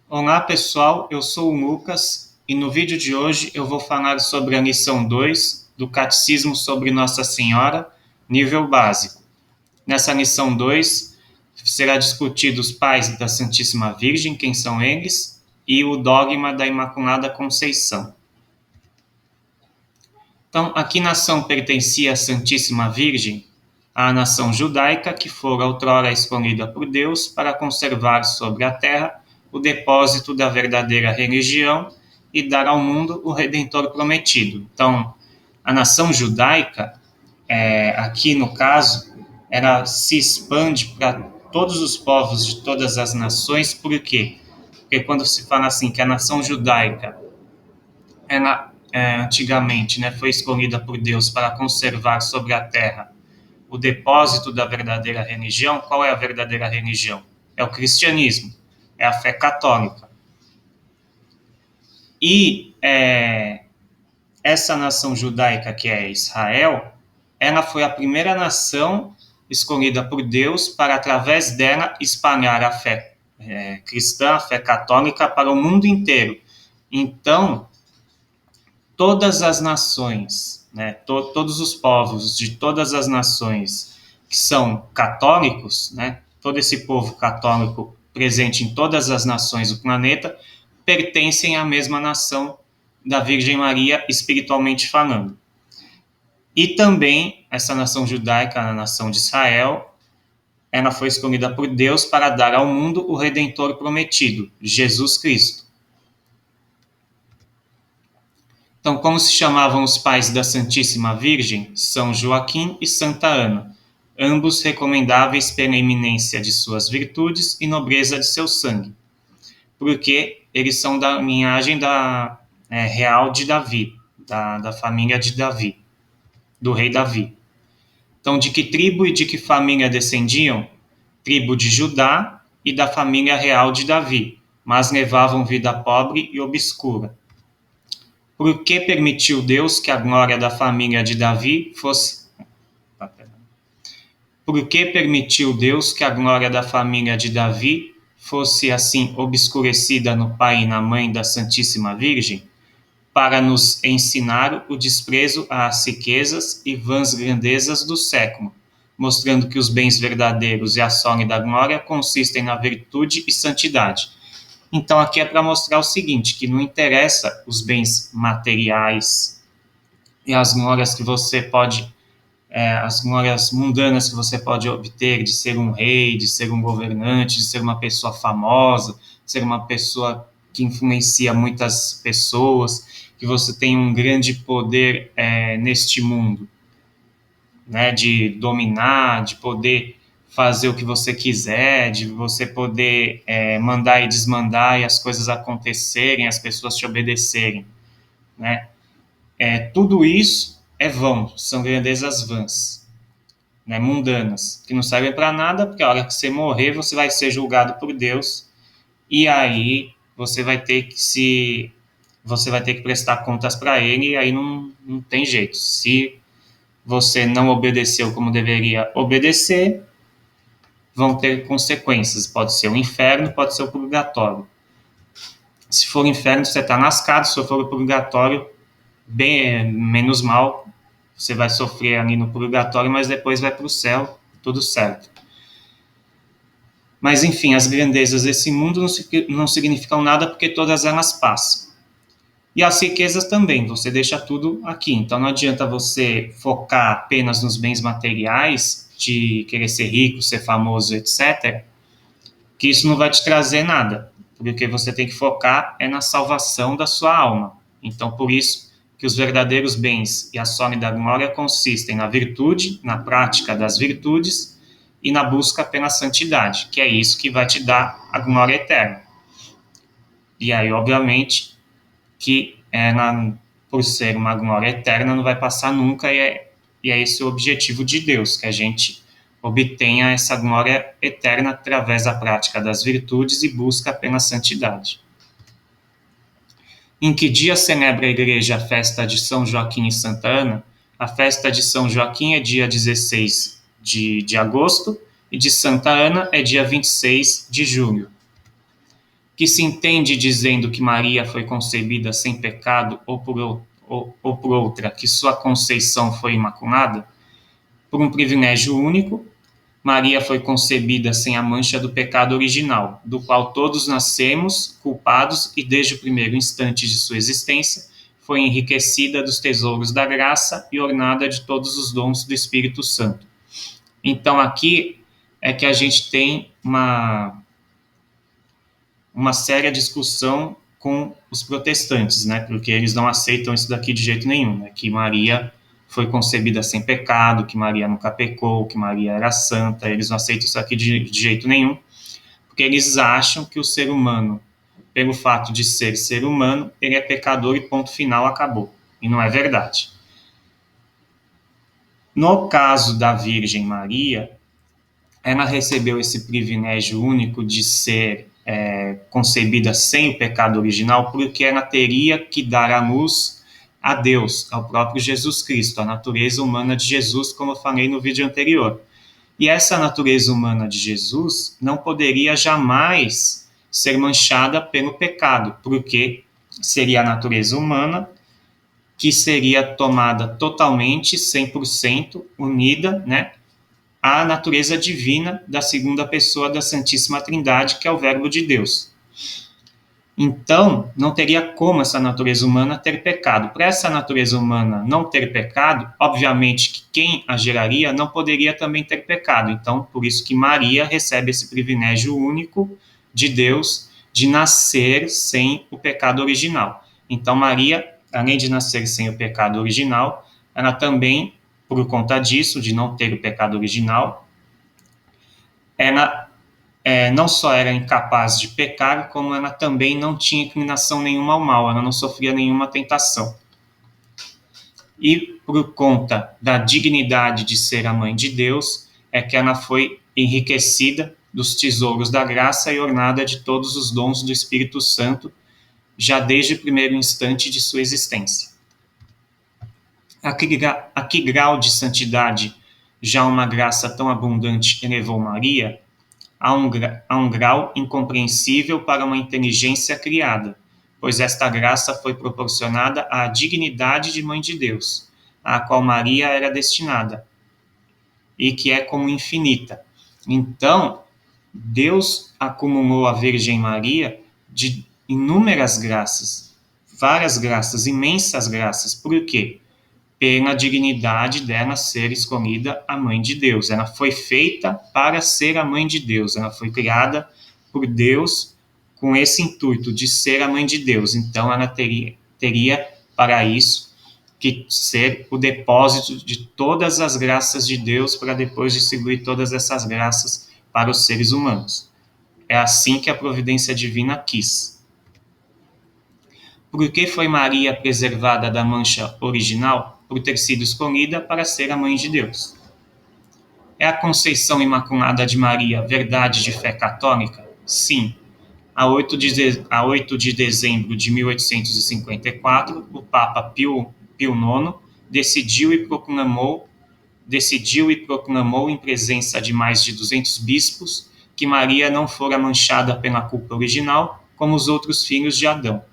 Olá pessoal, eu sou o Lucas e no vídeo de hoje eu vou falar sobre a lição 2 do Catecismo sobre Nossa Senhora, nível básico. Nessa lição 2 será discutido os pais da Santíssima Virgem, quem são eles, e o dogma da Imaculada Conceição. Então, a que nação pertencia a Santíssima Virgem? A nação judaica, que fora outrora escolhida por Deus para conservar sobre a terra o depósito da verdadeira religião e dar ao mundo o Redentor prometido. Então, a nação judaica, aqui no caso, ela se expande para todos os povos de todas as nações. Por quê? Porque quando se fala assim que a nação judaica, ela antigamente, foi escolhida por Deus para conservar sobre a terra o depósito da verdadeira religião. Qual é a verdadeira religião? É o cristianismo, é a fé católica. E essa nação judaica, que é Israel, ela foi a primeira nação escolhida por Deus para, através dela, espalhar a fé cristã, a fé católica para o mundo inteiro. Então, todas as nações, todos os povos de todas as nações que são católicos, todo esse povo católico presente em todas as nações do planeta, pertencem à mesma nação da Virgem Maria, espiritualmente falando. E também essa nação judaica, a nação de Israel, ela foi escolhida por Deus para dar ao mundo o Redentor prometido, Jesus Cristo. Então, como se chamavam os pais da Santíssima Virgem? São Joaquim e Santa Ana, ambos recomendáveis pela eminência de suas virtudes e nobreza de seu sangue, porque eles são da linhagem real de Davi, da família de Davi, do rei Davi. Então, de que tribo e de que família descendiam? Tribo de Judá e da família real de Davi, mas levavam vida pobre e obscura. Por que permitiu Deus que a glória da família de Davi fosse... Por que permitiu Deus que a glória da família de Davi fosse assim obscurecida no pai e na mãe da Santíssima Virgem? Para nos ensinar o desprezo às riquezas e vãs grandezas do século, mostrando que os bens verdadeiros e a sólida glória consistem na virtude e santidade. Então, aqui é para mostrar o seguinte, que não interessa os bens materiais e as glórias que você pode, as glórias mundanas que você pode obter de ser um rei, de ser um governante, de ser uma pessoa famosa, de ser uma pessoa que influencia muitas pessoas, que você tem um grande poder neste mundo, de dominar, de poder fazer o que você quiser, de você poder mandar e desmandar e as coisas acontecerem, as pessoas te obedecerem, tudo isso é vão, são grandezas vãs, mundanas, que não servem para nada, porque a hora que você morrer, você vai ser julgado por Deus, e aí você vai ter que prestar contas para ele, e aí não tem jeito. Se você não obedeceu como deveria obedecer, vão ter consequências. Pode ser o inferno, pode ser o purgatório. Se for o inferno, você está lascado. Se for o purgatório, bem menos mal. Você vai sofrer ali no purgatório, mas depois vai para o céu, tudo certo. Mas, enfim, as grandezas desse mundo não significam nada porque todas elas passam. E as riquezas também, você deixa tudo aqui. Então, não adianta você focar apenas nos bens materiais, de querer ser rico, ser famoso, etc., que isso não vai te trazer nada, porque você tem que focar na salvação da sua alma. Então, por isso que os verdadeiros bens e a sólida glória consistem na virtude, na prática das virtudes e na busca pela santidade, que é isso que vai te dar a glória eterna. E aí, obviamente, que ela, por ser uma glória eterna, não vai passar nunca, e é esse o objetivo de Deus, que a gente obtenha essa glória eterna através da prática das virtudes e busca pela santidade. Em que dia celebra a Igreja a festa de São Joaquim e Santa Ana? A festa de São Joaquim é dia 16 de agosto e de Santa Ana é dia 26 de julho. que se entende dizendo que Maria foi concebida sem pecado ou por outra, que sua conceição foi imaculada, por um privilégio único, Maria foi concebida sem a mancha do pecado original, do qual todos nascemos culpados e desde o primeiro instante de sua existência foi enriquecida dos tesouros da graça e ornada de todos os dons do Espírito Santo. Então aqui é que a gente tem uma séria discussão com os protestantes, né? Porque eles não aceitam isso daqui de jeito nenhum, né? Que Maria foi concebida sem pecado, que Maria nunca pecou, que Maria era santa. Eles não aceitam isso aqui de jeito nenhum, porque eles acham que o ser humano, pelo fato de ser humano, ele é pecador e ponto final, acabou. E não é verdade. No caso da Virgem Maria, ela recebeu esse privilégio único de ser concebida sem o pecado original, porque ela teria que dar à luz a Deus, ao próprio Jesus Cristo, a natureza humana de Jesus, como eu falei no vídeo anterior. E essa natureza humana de Jesus não poderia jamais ser manchada pelo pecado, porque seria a natureza humana que seria tomada totalmente, 100% unida, né, à natureza divina da segunda pessoa da Santíssima Trindade, que é o Verbo de Deus. Então, não teria como essa natureza humana ter pecado. Para essa natureza humana não ter pecado, obviamente que quem a geraria não poderia também ter pecado. Então, por isso que Maria recebe esse privilégio único de Deus de nascer sem o pecado original. Então, Maria, além de nascer sem o pecado original, ela também, por conta disso, de não ter o pecado original, ela não só era incapaz de pecar, como ela também não tinha inclinação nenhuma ao mal, ela não sofria nenhuma tentação. E por conta da dignidade de ser a mãe de Deus, é que ela foi enriquecida dos tesouros da graça e ornada de todos os dons do Espírito Santo, já desde o primeiro instante de sua existência. A que grau de santidade já uma graça tão abundante elevou Maria? A um grau incompreensível para uma inteligência criada, pois esta graça foi proporcionada à dignidade de Mãe de Deus, à qual Maria era destinada, e que é como infinita. Então, Deus acumulou a Virgem Maria de inúmeras graças, várias graças, imensas graças. Por quê? Pela dignidade dela ser escolhida a Mãe de Deus. Ela foi feita para ser a Mãe de Deus. Ela foi criada por Deus com esse intuito de ser a Mãe de Deus. Então, ela teria para isso que ser o depósito de todas as graças de Deus para depois distribuir todas essas graças para os seres humanos. É assim que a providência divina quis. Por que foi Maria preservada da mancha original? Por ter sido escolhida para ser a Mãe de Deus. É a conceição imaculada de Maria verdade de fé católica? Sim. A 8 de dezembro de 1854, o Papa Pio IX decidiu e proclamou em presença de mais de 200 bispos que Maria não fora manchada pela culpa original como os outros filhos de Adão.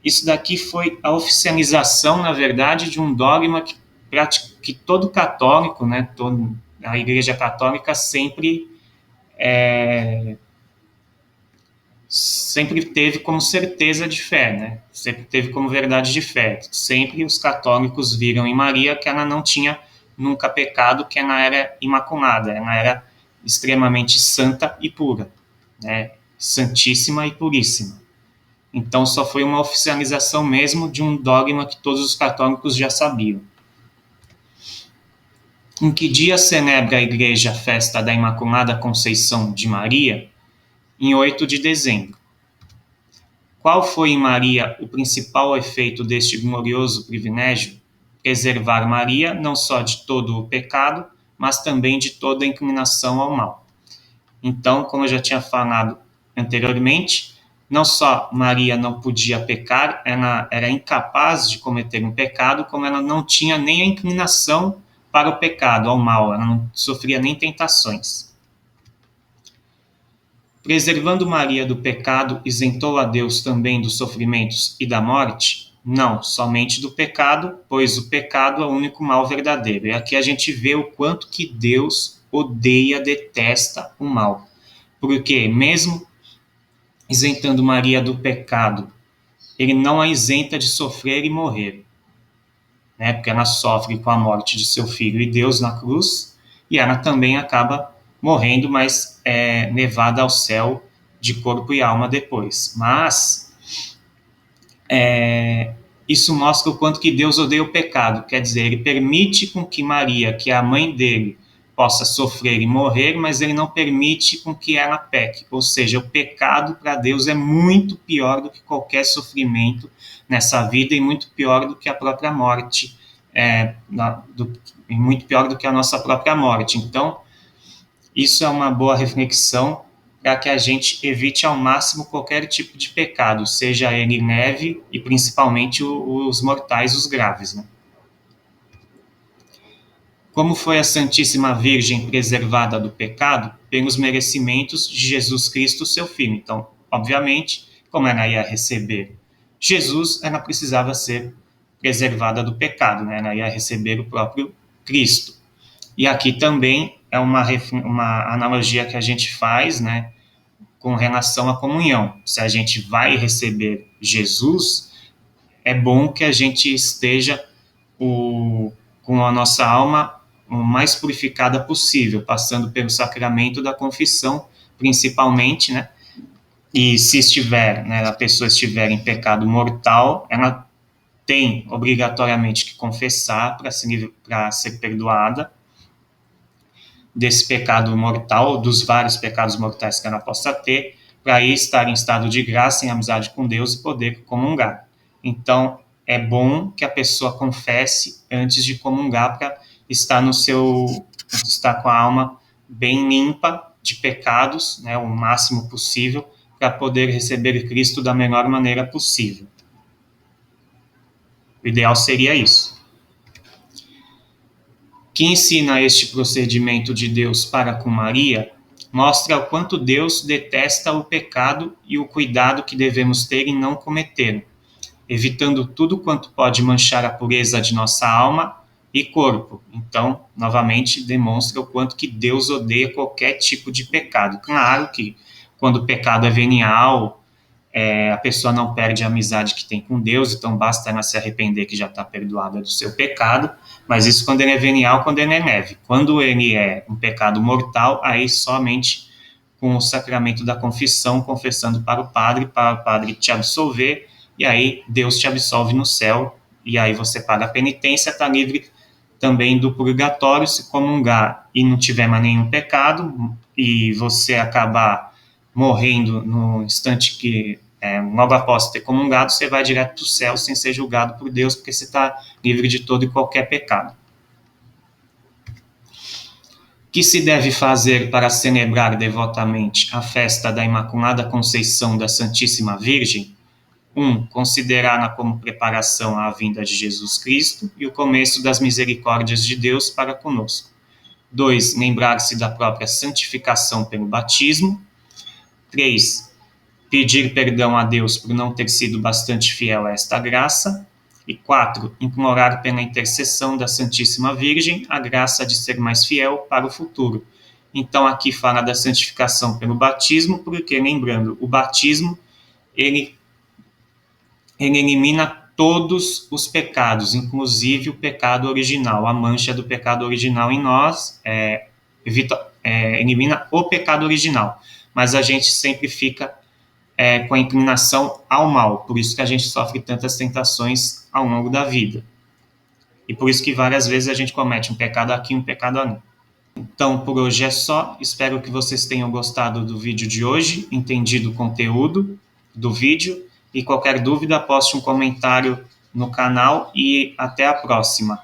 Isso daqui foi a oficialização, na verdade, de um dogma que todo católico, né, a Igreja Católica sempre teve como certeza de fé, né? Sempre teve como verdade de fé. Sempre os católicos viram em Maria que ela não tinha nunca pecado, que ela era imaculada, ela era extremamente santa e pura, né? Santíssima e puríssima. Então, só foi uma oficialização mesmo de um dogma que todos os católicos já sabiam. Em que dia celebra a Igreja a festa da Imaculada Conceição de Maria? Em 8 de dezembro. Qual foi em Maria o principal efeito deste glorioso privilégio? Preservar Maria não só de todo o pecado, mas também de toda a inclinação ao mal. Então, como eu já tinha falado anteriormente, não só Maria não podia pecar, ela era incapaz de cometer um pecado, como ela não tinha nem a inclinação para o pecado, ao mal, ela não sofria nem tentações. Preservando Maria do pecado, isentou a Deus também dos sofrimentos e da morte? Não, somente do pecado, pois o pecado é o único mal verdadeiro. E aqui a gente vê o quanto que Deus odeia, detesta o mal. Porque mesmo isentando Maria do pecado, ele não a isenta de sofrer e morrer, né? Porque ela sofre com a morte de seu filho e Deus na cruz, e ela também acaba morrendo, mas é levada ao céu de corpo e alma depois. Mas isso mostra o quanto que Deus odeia o pecado. Quer dizer, ele permite com que Maria, que é a mãe dele, possa sofrer e morrer, mas ele não permite com que ela peque. Ou seja, o pecado para Deus é muito pior do que qualquer sofrimento nessa vida e muito pior do que a própria morte, muito pior do que a nossa própria morte. Então, isso é uma boa reflexão para que a gente evite ao máximo qualquer tipo de pecado, seja ele leve e principalmente os mortais, os graves, né? Como foi a Santíssima Virgem preservada do pecado? Pelos merecimentos de Jesus Cristo, seu Filho. Então, obviamente, como ela ia receber Jesus, ela precisava ser preservada do pecado, né? Ela ia receber o próprio Cristo. E aqui também é uma analogia que a gente faz, né, com relação à comunhão. Se a gente vai receber Jesus, é bom que a gente esteja com a nossa alma o mais purificada possível, passando pelo sacramento da confissão, principalmente, né? E se estiver, né, a pessoa estiver em pecado mortal, ela tem obrigatoriamente que confessar para ser perdoada desse pecado mortal, dos vários pecados mortais que ela possa ter, para aí estar em estado de graça, em amizade com Deus e poder comungar. Então, é bom que a pessoa confesse antes de comungar para estar com a alma bem limpa de pecados, né, o máximo possível, para poder receber Cristo da melhor maneira possível. O ideal seria isso. Que ensina este procedimento de Deus para com Maria, mostra o quanto Deus detesta o pecado e o cuidado que devemos ter em não cometê-lo, evitando tudo quanto pode manchar a pureza de nossa alma e corpo. Então, novamente, demonstra o quanto que Deus odeia qualquer tipo de pecado. Claro que quando o pecado é venial, a pessoa não perde a amizade que tem com Deus, então basta ela se arrepender que já está perdoada do seu pecado, mas isso quando ele é venial, quando ele é leve. Quando ele é um pecado mortal, aí somente com o sacramento da confissão, confessando para o padre te absolver, e aí Deus te absolve no céu, e aí você paga a penitência, está livre também do purgatório. Se comungar e não tiver mais nenhum pecado, e você acabar morrendo no instante que, logo após ter comungado, você vai direto para o céu sem ser julgado por Deus, porque você está livre de todo e qualquer pecado. O que se deve fazer para celebrar devotamente a festa da Imaculada Conceição da Santíssima Virgem? 1. Considerá-la como preparação à vinda de Jesus Cristo e o começo das misericórdias de Deus para conosco. 2. Lembrar-se da própria santificação pelo batismo. 3. Pedir perdão a Deus por não ter sido bastante fiel a esta graça. E 4. Implorar pela intercessão da Santíssima Virgem a graça de ser mais fiel para o futuro. Então aqui fala da santificação pelo batismo, porque, lembrando, o batismo, ele elimina todos os pecados, inclusive o pecado original, a mancha do pecado original em nós, elimina o pecado original, mas a gente sempre fica com a inclinação ao mal, por isso que a gente sofre tantas tentações ao longo da vida. E por isso que várias vezes a gente comete um pecado aqui, um pecado ali. Então, por hoje é só. Espero que vocês tenham gostado do vídeo de hoje, entendido o conteúdo do vídeo. E qualquer dúvida, poste um comentário no canal e até a próxima.